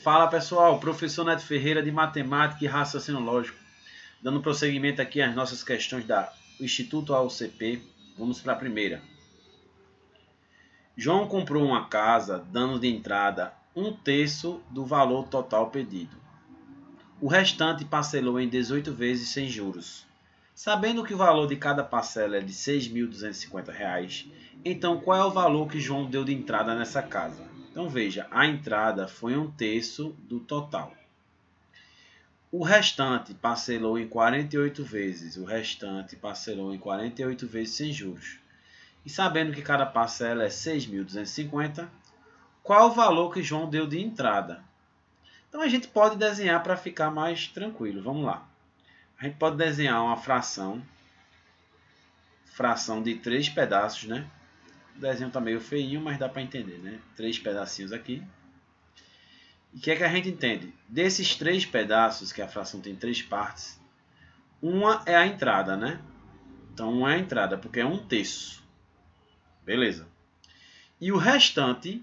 Fala pessoal, professor Neto Ferreira de Matemática e Raciocínio Lógico, dando prosseguimento aqui às nossas questões do Instituto AOCP. Vamos para a primeira. João comprou uma casa dando de entrada 1/3 do valor total pedido. O restante parcelou em 18 vezes sem juros. Sabendo que o valor de cada parcela é de R$ 6.250, então qual é o valor que João deu de entrada nessa casa? Então veja, a entrada foi 1/3 do total. O restante parcelou em 48 vezes. O restante parcelou em 48 vezes sem juros. E sabendo que cada parcela é 6.250, qual é o valor que João deu de entrada? Então a gente pode desenhar para ficar mais tranquilo. Vamos lá. A gente pode desenhar uma fração de 3 pedaços, né? O desenho está meio feinho, mas dá para entender, né? 3 pedacinhos aqui. E o que é que a gente entende? Desses 3 pedaços, que a fração tem 3 partes, uma é a entrada, né? Então, uma é a entrada, porque é 1/3. Beleza. E o restante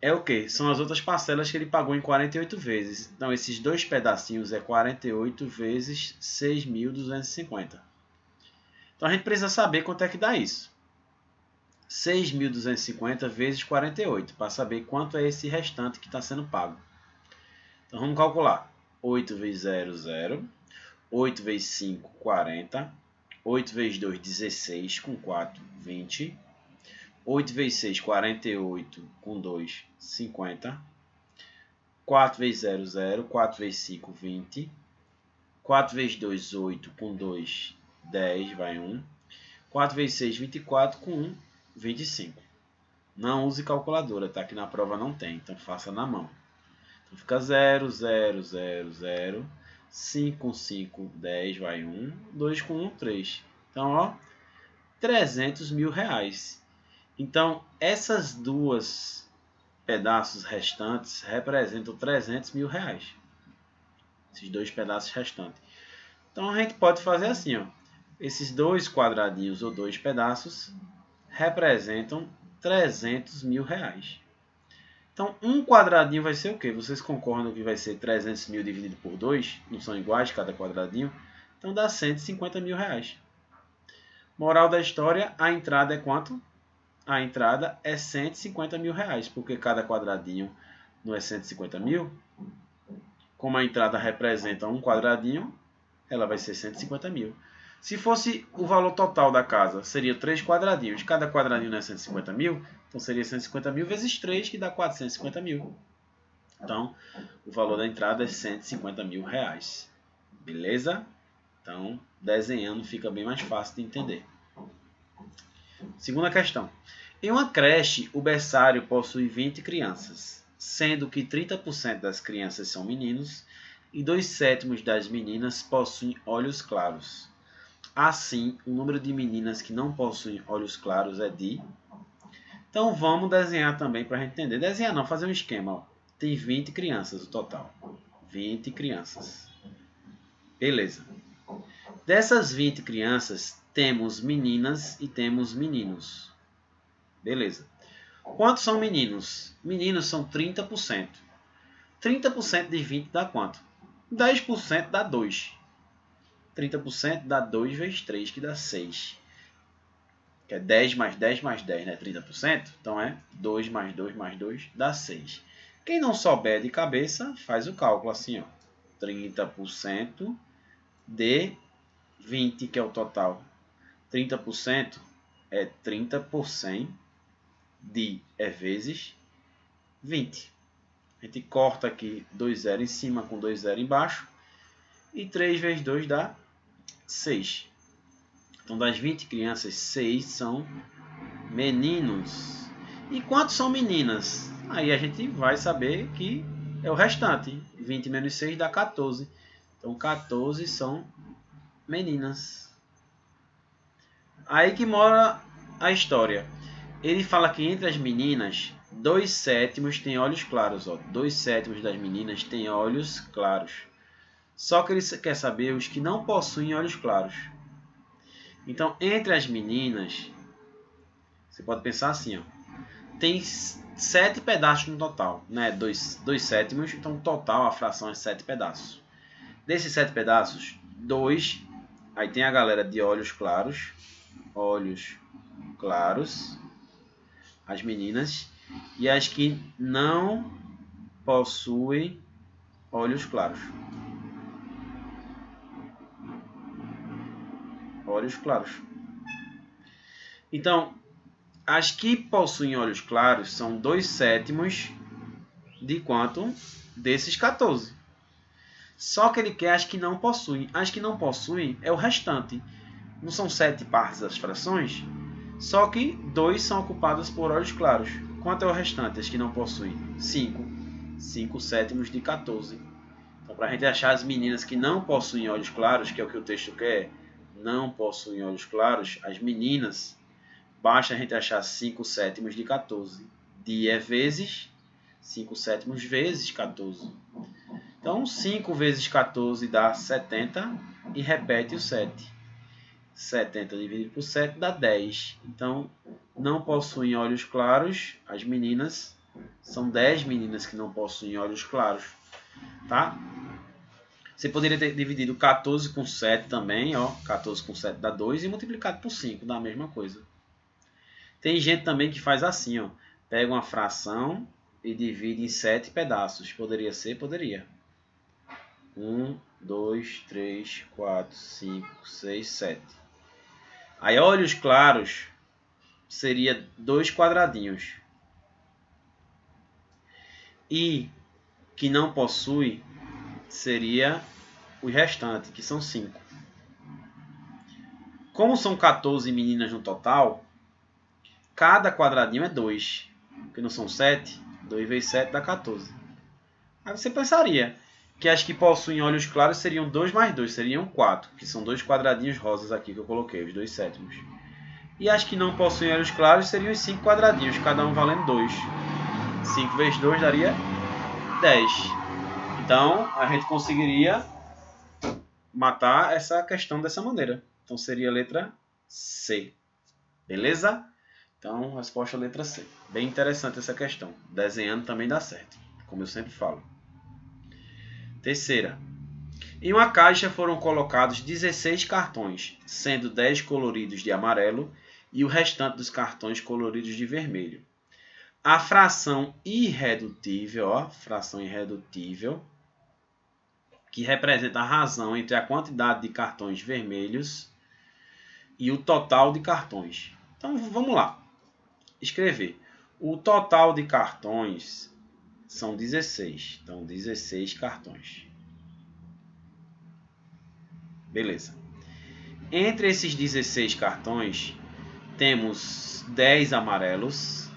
é o quê? São as outras parcelas que ele pagou em 48 vezes. Então, esses 2 pedacinhos é 48 vezes 6.250. Então, a gente precisa saber quanto é que dá isso. 6.250 vezes 48, para saber quanto é esse restante que está sendo pago. Então, vamos calcular. 8 vezes 0, 0. 8 vezes 5, 40. 8 vezes 2, 16. Com 4, 20. 8 vezes 6, 48. Com 2, 50. 4 vezes 0, 0. 4 vezes 5, 20. 4 vezes 2, 8. Com 2, 10. Vai 1. 4 vezes 6, 24. Com 1, 25. Não use calculadora, tá? Que na prova não tem, então faça na mão. Então fica 0, 0, 0, 0. 5 com 5, 10, vai 1. 2 com 1, 3. Então, ó, 300 mil reais. Então, essas duas pedaços restantes representam 300 mil reais. Esses 2 pedaços restantes. Então, a gente pode fazer assim, ó. Esses 2 quadradinhos ou 2 pedaços representam 300 mil reais. Então, um quadradinho vai ser o quê? Vocês concordam que vai ser 300 mil dividido por 2? Não são iguais cada quadradinho? Então, dá 150 mil reais. Moral da história, a entrada é quanto? A entrada é 150 mil reais, porque cada quadradinho não é 150 mil. Como a entrada representa um quadradinho, ela vai ser 150 mil. Se fosse o valor total da casa, seria 3 quadradinhos. Cada quadradinho não é 150 mil, então seria 150 mil vezes 3, que dá 450 mil. Então, o valor da entrada é 150 mil reais. Beleza? Então, desenhando fica bem mais fácil de entender. Segunda questão. Em uma creche, o berçário possui 20 crianças, sendo que 30% das crianças são meninos e 2/7 das meninas possuem olhos claros. Assim, o número de meninas que não possuem olhos claros é de... Então, vamos desenhar também para a gente entender. Desenhar não, fazer um esquema. Ó. Tem 20 crianças no total. 20 crianças. Beleza. Dessas 20 crianças, temos meninas e temos meninos. Beleza. Quantos são meninos? Meninos são 30%. 30% de 20 dá quanto? 10% dá 2. 30% dá 2 vezes 3, que dá 6. Que é 10 mais 10 mais 10, né? 30%. Então é 2 mais 2 mais 2 dá 6. Quem não souber de cabeça, faz o cálculo assim, ó. 30% de 20, que é o total. 30% é 30 por 100 de vezes 20. A gente corta aqui 2 0 em cima com 2 0 embaixo. E 3 vezes 2 dá 6. Então, das 20 crianças, 6 são meninos. E quantos são meninas? Aí a gente vai saber que é o restante. 20 menos 6 dá 14. Então, 14 são meninas. Aí que mora a história. Ele fala que entre as meninas, 2/7 têm olhos claros. 2/7 das meninas têm olhos claros. Só que ele quer saber os que não possuem olhos claros. Então, entre as meninas, você pode pensar assim, ó, tem 7 pedaços no total, né? 2 sétimos, então no total a fração é 7 pedaços. Desses 7 pedaços, 2, aí tem a galera de olhos claros, as meninas, e as que não possuem olhos claros. Olhos claros. Então, as que possuem olhos claros são 2 sétimos de quanto? Desses 14. Só que ele quer as que não possuem. As que não possuem é o restante. Não são 7 partes das frações? Só que 2 são ocupadas por olhos claros. Quanto é o restante, as que não possuem? 5. 5 sétimos de 14. Então, para a gente achar as meninas que não possuem olhos claros, que é o que o texto quer, não possuem olhos claros, as meninas, basta a gente achar 5 sétimos de 14. De é vezes 5 sétimos vezes 14. Então, 5 vezes 14 dá 70 e repete o 7. 70 dividido por 7 dá 10. Então, não possuem olhos claros, as meninas. São 10 meninas que não possuem olhos claros. Tá? Você poderia ter dividido 14 com 7 também. Ó, 14 com 7 dá 2 e multiplicado por 5 dá a mesma coisa. Tem gente também que faz assim. Ó, pega uma fração e divide em 7 pedaços. Poderia ser? Poderia. 1, 2, 3, 4, 5, 6, 7. Aí, olhos claros seria 2 quadradinhos. E que não possui seria os restantes, que são 5. Como são 14 meninas no total, cada quadradinho é 2. Porque não são 7, 2 vezes 7 dá 14. Aí você pensaria que as que possuem olhos claros seriam 2 mais 2, seriam 4, que são 2 quadradinhos rosas aqui que eu coloquei, os 2 sétimos. E as que não possuem olhos claros seriam os 5 quadradinhos, cada um valendo 2. 5 vezes 2 daria 10. Então, a gente conseguiria matar essa questão dessa maneira. Então, seria a letra C. Beleza? Então, resposta letra C. Bem interessante essa questão. Desenhando também dá certo, como eu sempre falo. Terceira. Em uma caixa foram colocados 16 cartões, sendo 10 coloridos de amarelo e o restante dos cartões coloridos de vermelho. A fração irredutível, que representa a razão entre a quantidade de cartões vermelhos e o total de cartões. Então, vamos lá. Escrever. O total de cartões são 16. Então, 16 cartões. Beleza. Entre esses 16 cartões, temos 10 amarelos,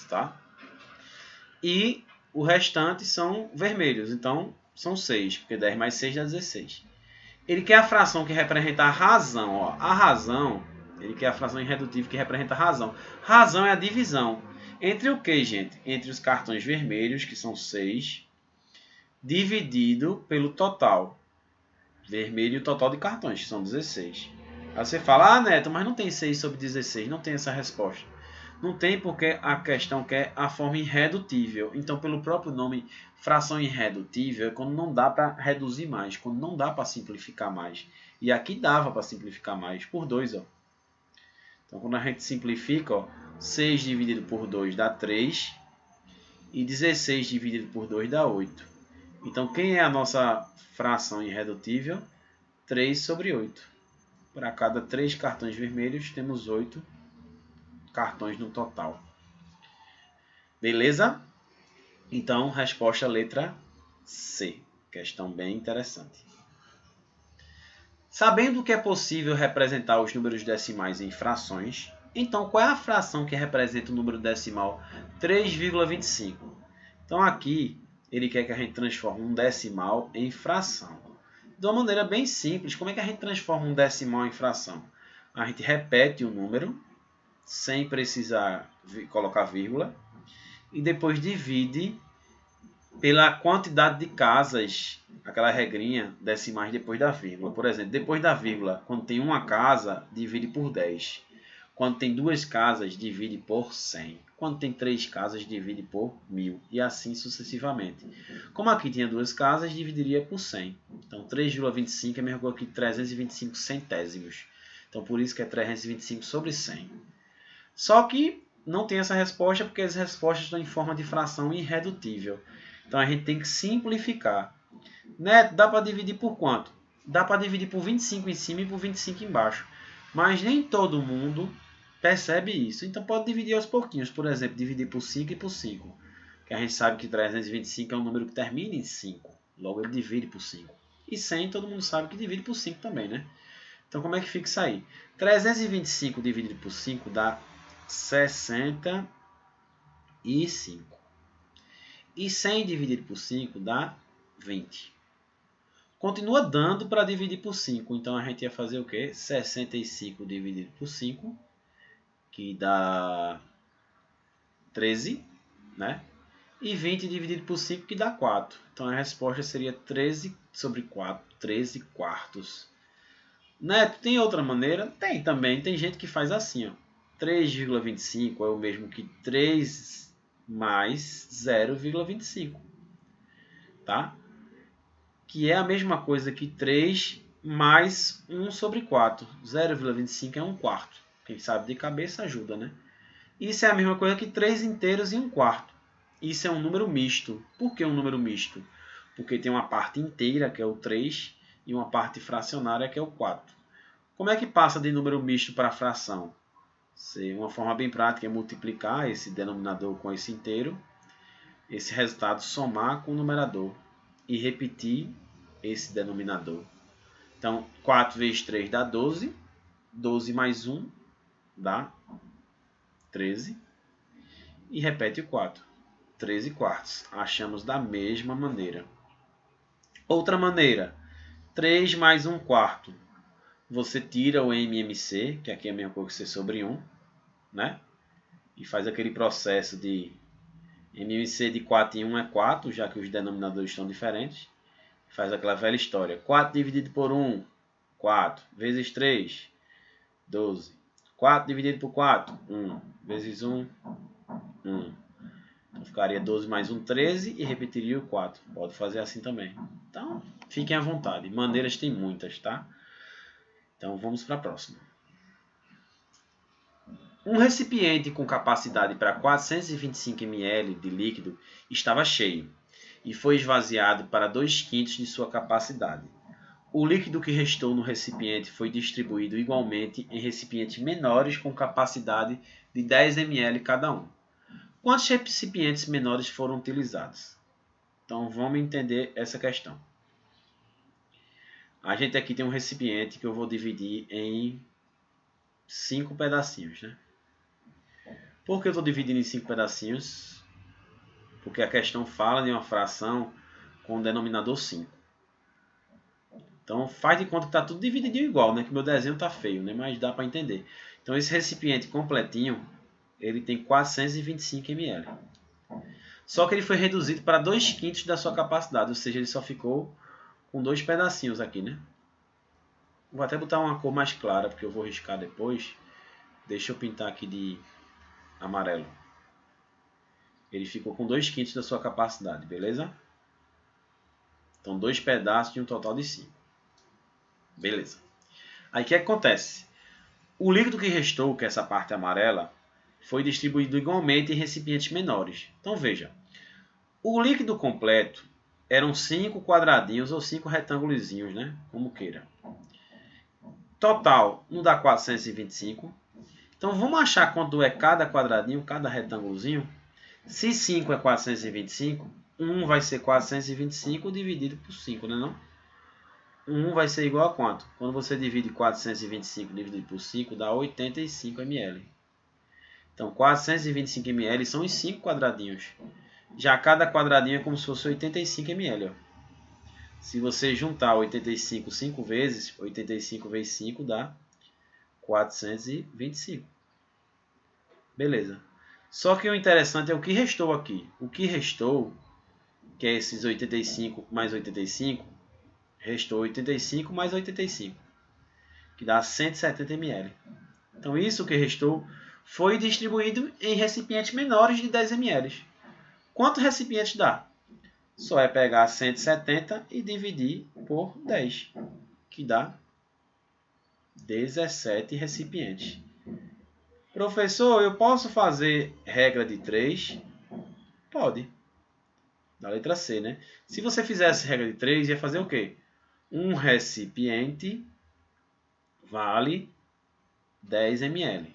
tá? E o restante são vermelhos, então são 6, porque 10 mais 6 dá 16. Ele quer a fração que representa a razão, ó. A razão, ele quer a fração irredutível que representa a razão. Razão é a divisão. Entre o que, gente? Entre os cartões vermelhos, que são 6, dividido pelo total. Vermelho e o total de cartões, que são 16. Aí você fala, Neto, mas não tem 6 sobre 16. Não tem essa resposta. Não tem porque a questão quer a forma irredutível. Então, pelo próprio nome, fração irredutível é quando não dá para reduzir mais, quando não dá para simplificar mais. E aqui dava para simplificar mais, por 2. Ó. Então, quando a gente simplifica, ó, 6 dividido por 2 dá 3. E 16 dividido por 2 dá 8. Então, quem é a nossa fração irredutível? 3 sobre 8. Para cada 3 cartões vermelhos, temos 8 cartões no total. Beleza? Então, resposta letra C. Questão bem interessante. Sabendo que é possível representar os números decimais em frações, então qual é a fração que representa o número decimal 3,25? Então, aqui ele quer que a gente transforme um decimal em fração. De uma maneira bem simples, como é que a gente transforma um decimal em fração? A gente repete o número, sem precisar colocar vírgula, e depois divide pela quantidade de casas, aquela regrinha, decimais depois da vírgula. Por exemplo, depois da vírgula, quando tem uma casa, divide por 10. Quando tem 2 casas, divide por 100. Quando tem 3 casas, divide por 1000. E assim sucessivamente. Como aqui tinha 2 casas, dividiria por 100. Então 3,25 é a mesma coisa que 325 centésimos. Então por isso que é 325 sobre 100. Só que não tem essa resposta porque as respostas estão em forma de fração irredutível. Então a gente tem que simplificar. Neto, dá para dividir por quanto? Dá para dividir por 25 em cima e por 25 embaixo. Mas nem todo mundo percebe isso. Então pode dividir aos pouquinhos. Por exemplo, dividir por 5 e por 5. Que a gente sabe que 325 é um número que termina em 5. Logo ele divide por 5. E 100 todo mundo sabe que divide por 5 também, né? Então como é que fica isso aí? 325 dividido por 5 dá 65. E 100 dividido por 5 dá 20. Continua dando para dividir por 5. Então a gente ia fazer o quê? 65 dividido por 5, que dá 13, né? E 20 dividido por 5, que dá 4. Então a resposta seria 13 sobre 4, 13 quartos. Neto, tem outra maneira? Tem também. Tem gente que faz assim, ó. 3,25 é o mesmo que 3 mais 0,25. Tá? Que é a mesma coisa que 3 mais 1 sobre 4. 0,25 é 1 quarto. Quem sabe de cabeça ajuda, né? Isso é a mesma coisa que 3 inteiros e 1 quarto. Isso é um número misto. Por que um número misto? Porque tem uma parte inteira, que é o 3, e uma parte fracionária, que é o 4. Como é que passa de número misto para fração? Uma forma bem prática é multiplicar esse denominador com esse inteiro, esse resultado somar com o numerador e repetir esse denominador. Então, 4 vezes 3 dá 12. 12 mais 1 dá 13. E repete o 4. 13 quartos. Achamos da mesma maneira. Outra maneira. 3 mais 1 quarto. Você tira o MMC, que aqui é a mesma coisa que C sobre 1. Né? E faz aquele processo de MMC de 4 em 1 é 4, já que os denominadores estão diferentes. Faz aquela velha história. 4 dividido por 1, 4. Vezes 3, 12. 4 dividido por 4, 1. Vezes 1, 1. Então ficaria 12 mais 1, 13 e repetiria o 4. Pode fazer assim também. Então, fiquem à vontade. Maneiras tem muitas, tá? Então, vamos para a próxima. Um recipiente com capacidade para 425 ml de líquido estava cheio e foi esvaziado para 2/5 de sua capacidade. O líquido que restou no recipiente foi distribuído igualmente em recipientes menores com capacidade de 10 ml cada um. Quantos recipientes menores foram utilizados? Então vamos entender essa questão. A gente aqui tem um recipiente que eu vou dividir em 5 pedacinhos, né? Por que eu estou dividindo em 5 pedacinhos? Porque a questão fala de uma fração com o denominador 5. Então faz de conta que está tudo divididinho igual, né? Que meu desenho está feio, né? Mas dá para entender. Então esse recipiente completinho, ele tem 425 ml. Só que ele foi reduzido para 2/5 da sua capacidade, ou seja, ele só ficou com 2 pedacinhos aqui, né? Vou até botar uma cor mais clara, porque eu vou riscar depois. Deixa eu pintar aqui de amarelo. Ele ficou com 2/5 da sua capacidade, beleza? Então 2 pedaços de um total de 5. Beleza. Aí o que acontece? O líquido que restou, que é essa parte amarela, foi distribuído igualmente em recipientes menores. Então veja, o líquido completo eram 5 quadradinhos ou 5 retângulozinhos, né? Como queira. Total não dá 425. Então vamos achar quanto é cada quadradinho, cada retângulozinho. Se 5 é 425, 1 vai ser 425 dividido por 5, né não? 1 vai ser igual a quanto? Quando você divide 425 dividido por 5, dá 85 ml. Então, 425 ml são os 5 quadradinhos. Já cada quadradinho é como se fosse 85 ml. Ó. Se você juntar 85 5 vezes, 85 vezes 5 dá 425. Beleza. Só que o interessante é o que restou aqui. O que restou, que é esses 85 mais 85, restou 85 mais 85, que dá 170 ml. Então, isso que restou foi distribuído em recipientes menores de 10 ml. Quantos recipientes dá? Só é pegar 170 e dividir por 10, que dá 17 recipientes. Professor, eu posso fazer regra de 3? Pode. Da letra C, né? Se você fizesse regra de 3, ia fazer o quê? Um recipiente vale 10 ml.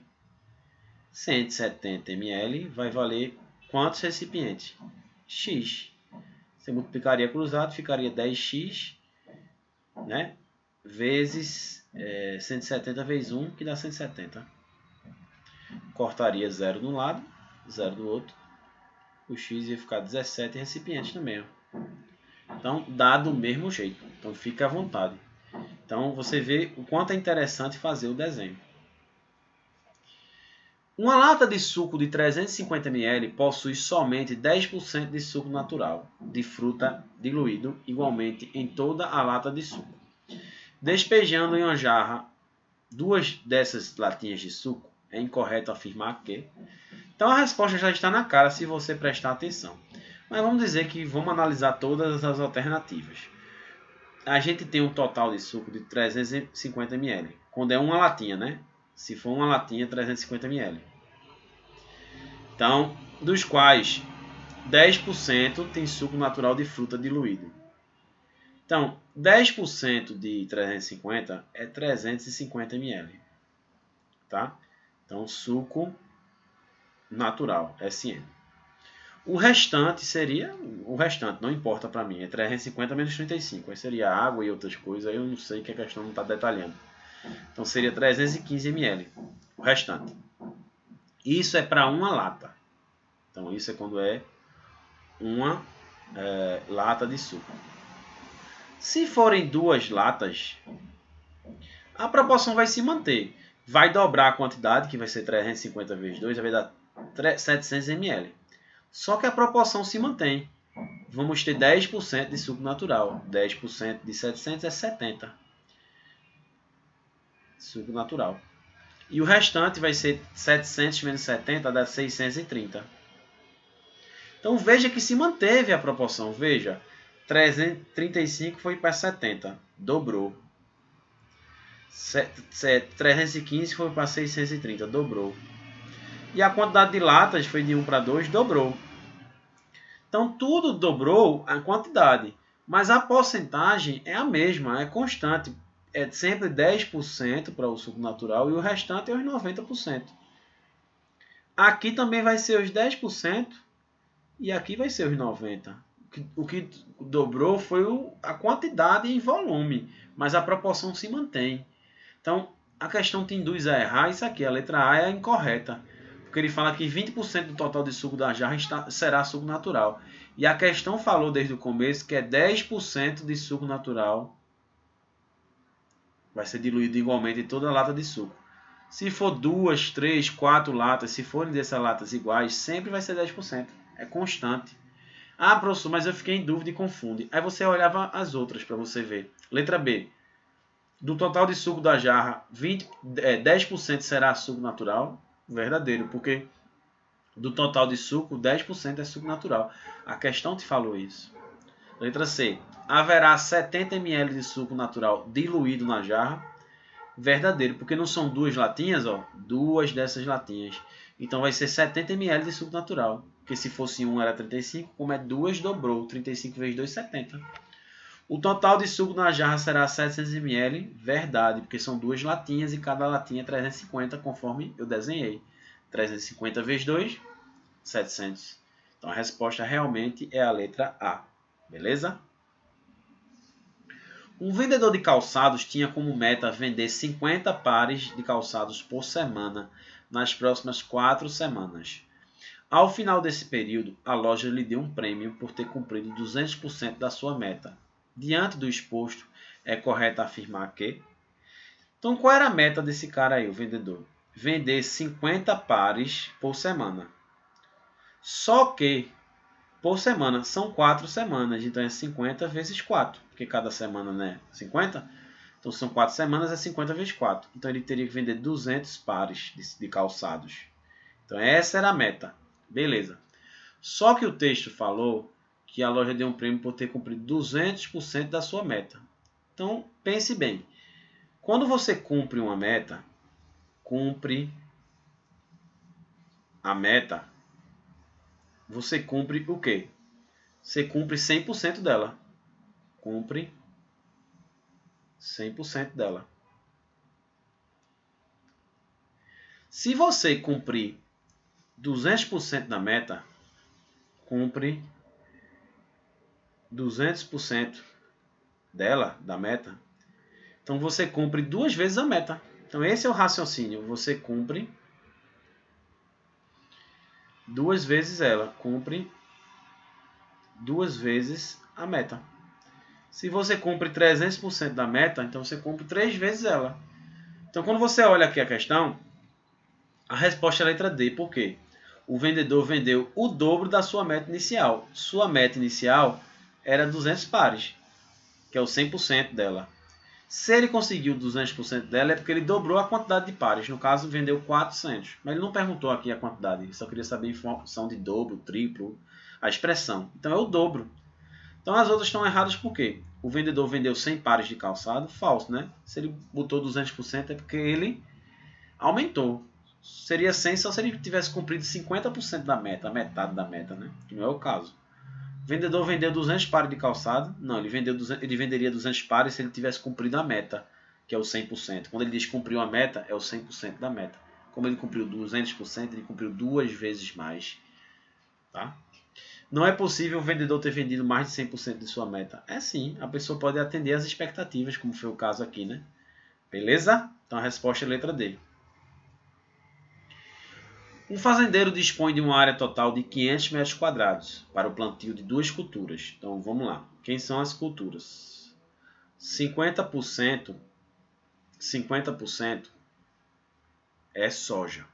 170 ml vai valer quantos recipientes? X. Você multiplicaria cruzado, ficaria 10x, né? Vezes 170 vezes 1, que dá 170. Cortaria 0 de um lado, 0 do outro. O x ia ficar 17 recipientes também. Ó. Então, dá do mesmo jeito. Então, fica à vontade. Então, você vê o quanto é interessante fazer o desenho. Uma lata de suco de 350 ml possui somente 10% de suco natural de fruta diluído igualmente em toda a lata de suco. Despejando em uma jarra 2 dessas latinhas de suco, é incorreto afirmar que... Então a resposta já está na cara se você prestar atenção. Mas vamos dizer que vamos analisar todas as alternativas. A gente tem um total de suco de 350 ml. Quando é uma latinha, né? Se for uma latinha, 350 ml. Então, dos quais 10% tem suco natural de fruta diluído. Então, 10% de 350 é 350 ml. Tá? Então, suco natural, SM. O restante seria... O restante, não importa para mim. É 350 menos 35. Aí seria água e outras coisas. Aí eu não sei que a questão não está detalhando. Então, seria 315 ml. O restante. Isso é para uma lata. Então, isso é quando é uma lata de suco. Se forem 2 latas, a proporção vai se manter. Vai dobrar a quantidade, que vai ser 350 vezes 2, vai dar 700 ml. Só que a proporção se mantém. Vamos ter 10% de suco natural. 10% de 700 é 70. Suco natural. E o restante vai ser 700 menos 70, dá 630. Então veja que se manteve a proporção. Veja, 335 foi para 70. Dobrou. 315 foi para 630. Dobrou. E a quantidade de latas foi de 1 para 2. Dobrou. Então, tudo dobrou a quantidade, mas a porcentagem é a mesma, é constante. É sempre 10% para o suco natural e o restante é os 90%. Aqui também vai ser os 10% e aqui vai ser os 90%. O que dobrou foi a quantidade em volume, mas a proporção se mantém. Então, a questão te induz a errar isso aqui. A letra A é a incorreta. Porque ele fala que 20% do total de suco da jarra será suco natural. E a questão falou desde o começo que é 10% de suco natural vai ser diluído igualmente em toda a lata de suco. Se for 2, 3, 4 latas, se forem dessas latas iguais, sempre vai ser 10%. É constante. Ah, professor, mas eu fiquei em dúvida e confunde. Aí você olhava as outras para você ver. Letra B. Do total de suco da jarra, 10% será suco natural. Verdadeiro, porque do total de suco, 10% é suco natural. A questão te falou isso. Letra C. Haverá 70 ml de suco natural diluído na jarra. Verdadeiro, porque não são 2 latinhas, ó, 2 dessas latinhas. Então vai ser 70 ml de suco natural. Porque se fosse 1 era 35, como é 2, dobrou. 35 vezes 2, 70. O total de suco na jarra será 700 ml. Verdade, porque são 2 latinhas e cada latinha é 350, conforme eu desenhei. 350 vezes 2, 700. Então a resposta realmente é a letra A. Beleza? Um vendedor de calçados tinha como meta vender 50 pares de calçados por semana nas próximas 4 semanas. Ao final desse período, a loja lhe deu um prêmio por ter cumprido 200% da sua meta. Diante do exposto, é correto afirmar que... Então, qual era a meta desse cara aí, o vendedor? Vender 50 pares por semana. Só que, por semana, são 4 semanas. Então, é 50 vezes 4. Porque cada semana, né? 50. Então, são 4 semanas, é 50 vezes 4. Então, ele teria que vender 200 pares de calçados. Então, essa era a meta. Beleza. Só que o texto falou que a loja deu um prêmio por ter cumprido 200% da sua meta. Então, pense bem. Quando você cumpre uma meta, você cumpre o quê? Você cumpre 100% dela. Cumpre 100% dela. Se você cumprir 200% da meta, cumpre 200% dela, da meta. Então, você cumpre 2 vezes a meta. Então, esse é o raciocínio. Você cumpre 2 vezes ela. Cumpre 2 vezes a meta. Se você cumpre 300% da meta, então você cumpre 3 vezes ela. Então, quando você olha aqui a questão, a resposta é a letra D. Por quê? O vendedor vendeu o dobro da sua meta inicial. Sua meta inicial era 200 pares, que é o 100% dela. Se ele conseguiu 200% dela, é porque ele dobrou a quantidade de pares. No caso, vendeu 400. Mas ele não perguntou aqui a quantidade. Ele só queria saber a informação de dobro, triplo, a expressão. Então, é o dobro. Então, as outras estão erradas por quê? O vendedor vendeu 100 pares de calçado. Falso, né? Se ele botou 200%, é porque ele aumentou. Seria 100 só se ele tivesse cumprido 50% da meta, a metade da meta, né? Que não é o caso. O vendedor vendeu 200 pares de calçado. Não, ele venderia 200 pares se ele tivesse cumprido a meta, que é o 100%. Quando ele diz cumpriu a meta, é o 100% da meta. Como ele cumpriu 200%, ele cumpriu 2 vezes mais. Tá? Não é possível o vendedor ter vendido mais de 100% de sua meta. É sim, a pessoa pode atender às expectativas, como foi o caso aqui, né? Beleza? Então a resposta é a letra D. Um fazendeiro dispõe de uma área total de 500 metros quadrados para o plantio de 2 culturas. Então, vamos lá. Quem são as culturas? 50% é soja.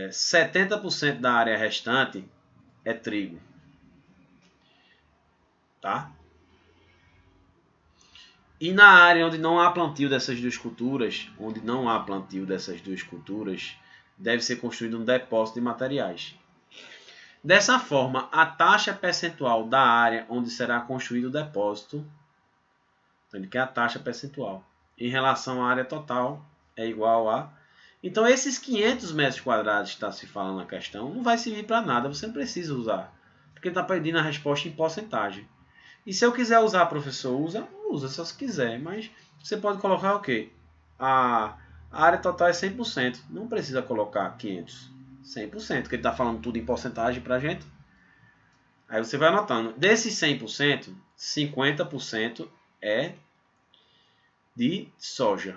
70% da área restante é trigo. Tá? E na área onde não há plantio dessas duas culturas, deve ser construído um depósito de materiais. Dessa forma, a taxa percentual da área onde será construído o depósito, que é a taxa percentual, em relação à área total, é igual a... Então, esses 500 metros quadrados que está se falando na questão, não vai servir para nada, você não precisa usar, porque está pedindo a resposta em porcentagem. E se eu quiser usar, professor, usa se você quiser, mas você pode colocar o quê? A área total é 100%, não precisa colocar 500, 100%, porque ele está falando tudo em porcentagem para a gente. Aí você vai anotando. Desses 100%, 50% é de soja.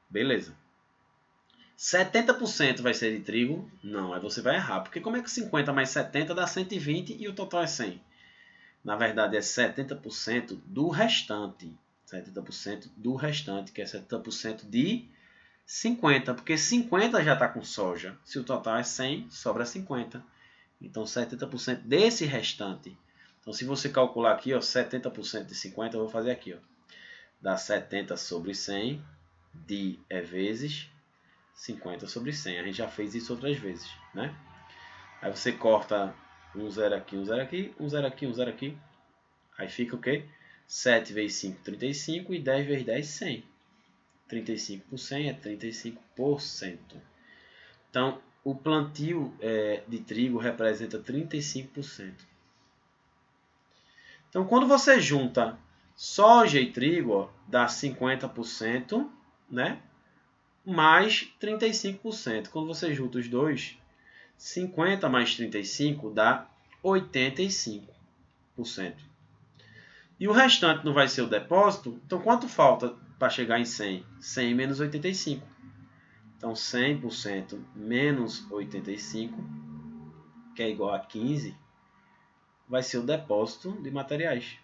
Beleza. 70% vai ser de trigo? Não, aí você vai errar. Porque como é que 50 mais 70 dá 120 e o total é 100? Na verdade é 70% do restante. 70% do restante, que é 70% de 50. Porque 50 já está com soja. Se o total é 100, sobra 50. Então 70% desse restante. Então se você calcular aqui, ó, 70% de 50, eu vou fazer aqui, ó. Dá 70 sobre 100, de é vezes 50 sobre 100. A gente já fez isso outras vezes, né? Aí você corta um zero aqui, um zero aqui, um zero aqui, um zero aqui. Aí fica o quê? 7 vezes 5, 35 e 10 vezes 10, 100. 35 por 100 é 35%. Então, o plantio de trigo representa 35%. Então, quando você junta soja e trigo, ó, dá 50%, né? Mais 35%. Quando você junta os dois, 50 mais 35 dá 85%. E o restante não vai ser o depósito, então quanto falta para chegar em 100? 100 menos 85. Então 100% menos 85, que é igual a 15, vai ser o depósito de materiais.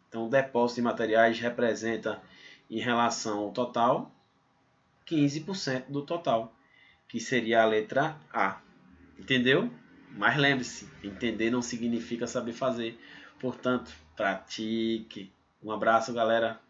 Então o depósito de materiais representa, em relação ao total, 15% do total, que seria a letra A. Entendeu? Mas lembre-se, entender não significa saber fazer. Portanto, pratique. Um abraço, galera.